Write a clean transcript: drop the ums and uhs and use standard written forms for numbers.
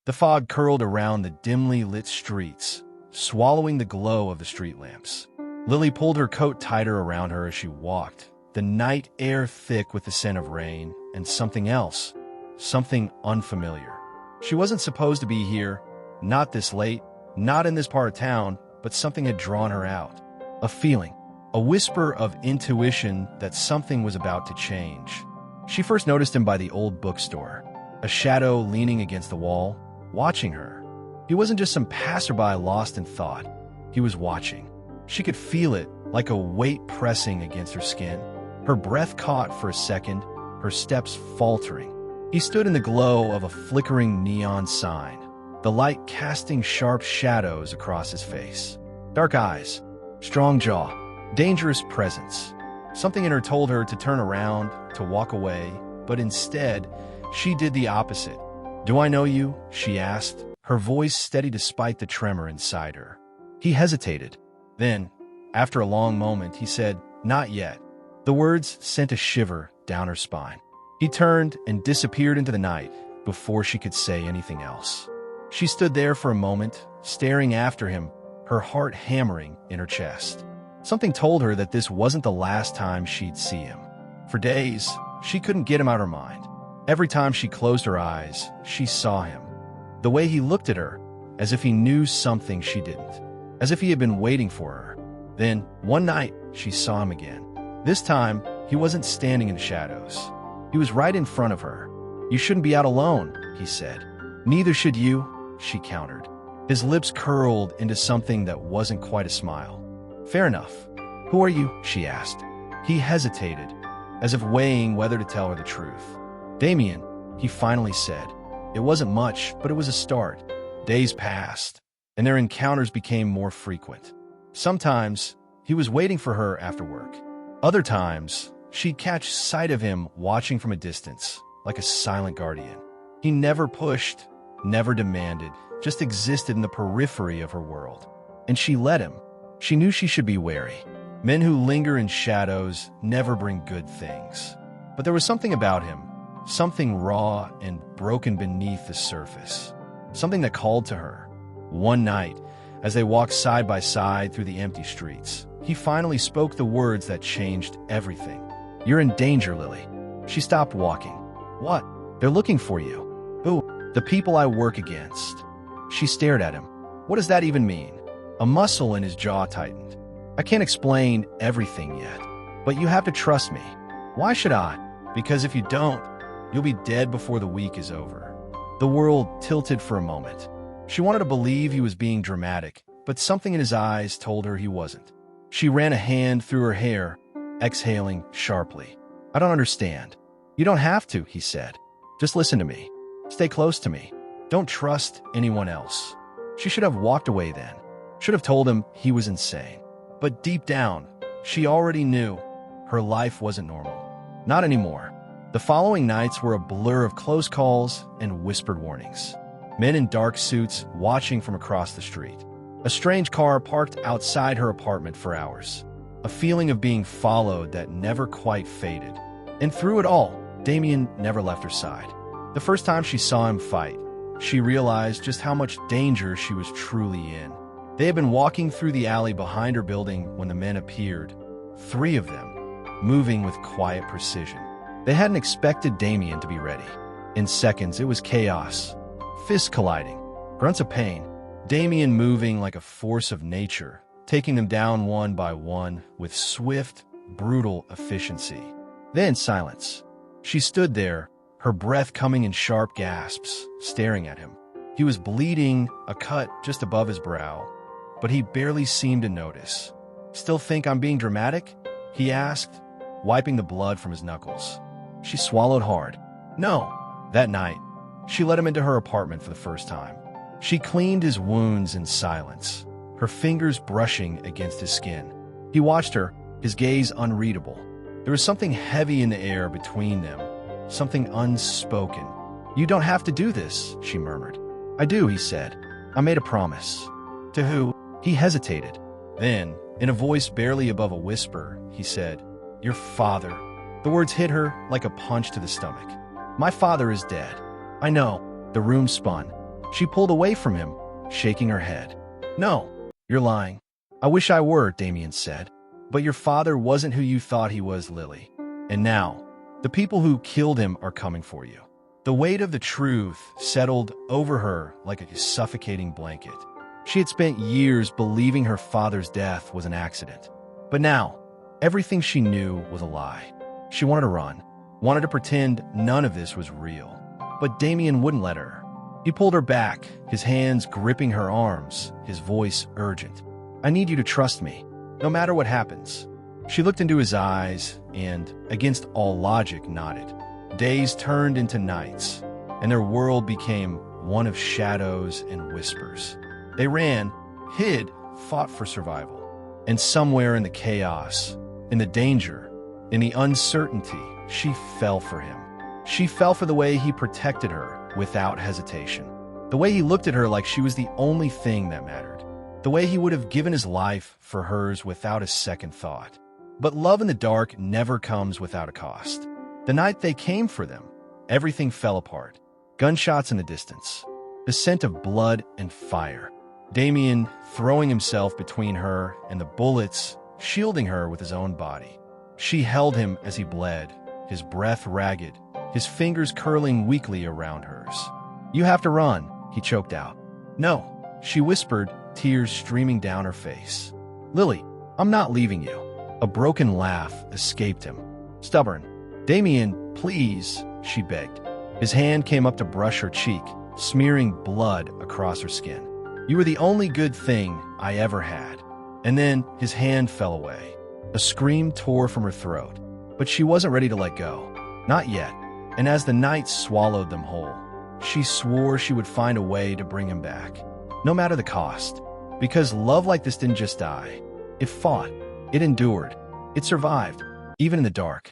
The fog curled around the dimly lit streets, swallowing the glow of the street lamps. Lily pulled her coat tighter around her as she walked, the night air thick with the scent of rain and something else, something unfamiliar. She wasn't supposed to be here, not this late, not in this part of town, but something had drawn her out. A feeling, a whisper of intuition that something was about to change. She first noticed him by the old bookstore, a shadow leaning against the wall, watching her. He wasn't just some passerby lost in thought. He was watching. She could feel it, like a weight pressing against her skin. Her breath caught for a second, her steps faltering. He stood in the glow of a flickering neon sign, the light casting sharp shadows across his face. Dark eyes, strong jaw, dangerous presence. Something in her told her to turn around, to walk away, but instead, she did the opposite. "Do I know you?" she asked, her voice steady despite the tremor inside her. He hesitated. Then, after a long moment, he said, "Not yet." The words sent a shiver down her spine. He turned and disappeared into the night before she could say anything else. She stood there for a moment, staring after him, her heart hammering in her chest. Something told her that this wasn't the last time she'd see him. For days, she couldn't get him out of her mind. Every time she closed her eyes, she saw him. The way he looked at her, as if he knew something she didn't, as if he had been waiting for her. Then, one night, she saw him again. This time, he wasn't standing in the shadows. He was right in front of her. "You shouldn't be out alone," he said. "Neither should you," she countered. His lips curled into something that wasn't quite a smile. "Fair enough. Who are you?" she asked. He hesitated, as if weighing whether to tell her the truth. "Damien," he finally said. It wasn't much, but it was a start. Days passed, and their encounters became more frequent. Sometimes, he was waiting for her after work. Other times, she'd catch sight of him watching from a distance, like a silent guardian. He never pushed, never demanded, just existed in the periphery of her world. And she let him. She knew she should be wary. Men who linger in shadows never bring good things. But there was something about him, something raw and broken beneath the surface, something that called to her. One night, as they walked side by side through the empty streets, he finally spoke the words that changed everything. "You're in danger, Lily." She stopped walking. "What?" "They're looking for you." "Who?" "The people I work against." She stared at him. "What does that even mean?" A muscle in his jaw tightened. "I can't explain everything yet, but you have to trust me." "Why should I?" "Because if you don't, you'll be dead before the week is over." The world tilted for a moment. She wanted to believe he was being dramatic, but something in his eyes told her he wasn't. She ran a hand through her hair, exhaling sharply. "I don't understand." "You don't have to," he said. "Just listen to me. Stay close to me. Don't trust anyone else." She should have walked away then. Should have told him he was insane. But deep down, she already knew her life wasn't normal. Not anymore. The following nights were a blur of close calls and whispered warnings. Men in dark suits watching from across the street. A strange car parked outside her apartment for hours. A feeling of being followed that never quite faded. And through it all, Damien never left her side. The first time she saw him fight, she realized just how much danger she was truly in. They had been walking through the alley behind her building when the men appeared. 3 of them, moving with quiet precision. They hadn't expected Damien to be ready. In seconds, it was chaos. Fists colliding, grunts of pain. Damien moving like a force of nature, taking them down one by one with swift, brutal efficiency. Then silence. She stood there, her breath coming in sharp gasps, staring at him. He was bleeding, a cut just above his brow, but he barely seemed to notice. "Still think I'm being dramatic?" he asked, wiping the blood from his knuckles. She swallowed hard. "No." That night, she let him into her apartment for the first time. She cleaned his wounds in silence, her fingers brushing against his skin. He watched her, his gaze unreadable. There was something heavy in the air between them, something unspoken. "You don't have to do this," she murmured. "I do," he said. "I made a promise." "To who?" He hesitated. Then, in a voice barely above a whisper, he said, "Your father." The words hit her like a punch to the stomach. "My father is dead." "I know." The room spun. She pulled away from him, shaking her head. "No, you're lying." "I wish I were," Damien said. "But your father wasn't who you thought he was, Lily. And now, the people who killed him are coming for you." The weight of the truth settled over her like a suffocating blanket. She had spent years believing her father's death was an accident. But now, everything she knew was a lie. She wanted to run, wanted to pretend none of this was real. But Damien wouldn't let her. He pulled her back, his hands gripping her arms, his voice urgent. "I need you to trust me, no matter what happens." She looked into his eyes and, against all logic, nodded. Days turned into nights, and their world became one of shadows and whispers. They ran, hid, fought for survival. And somewhere in the chaos, in the danger, in the uncertainty, she fell for him. She fell for the way he protected her without hesitation. The way he looked at her like she was the only thing that mattered. The way he would have given his life for hers without a second thought. But love in the dark never comes without a cost. The night they came for them, everything fell apart. Gunshots in the distance. The scent of blood and fire. Damien throwing himself between her and the bullets, shielding her with his own body. She held him as he bled, his breath ragged, his fingers curling weakly around hers. "You have to run," he choked out. "No," she whispered, tears streaming down her face. "Lily, I'm not leaving you." A broken laugh escaped him. "Stubborn." "Damien, please," she begged. His hand came up to brush her cheek, smearing blood across her skin. "You were the only good thing I ever had." And then his hand fell away. A scream tore from her throat, but she wasn't ready to let go. Not yet. And as the night swallowed them whole, she swore she would find a way to bring him back, no matter the cost. Because love like this didn't just die. It fought. It endured. It survived, even in the dark.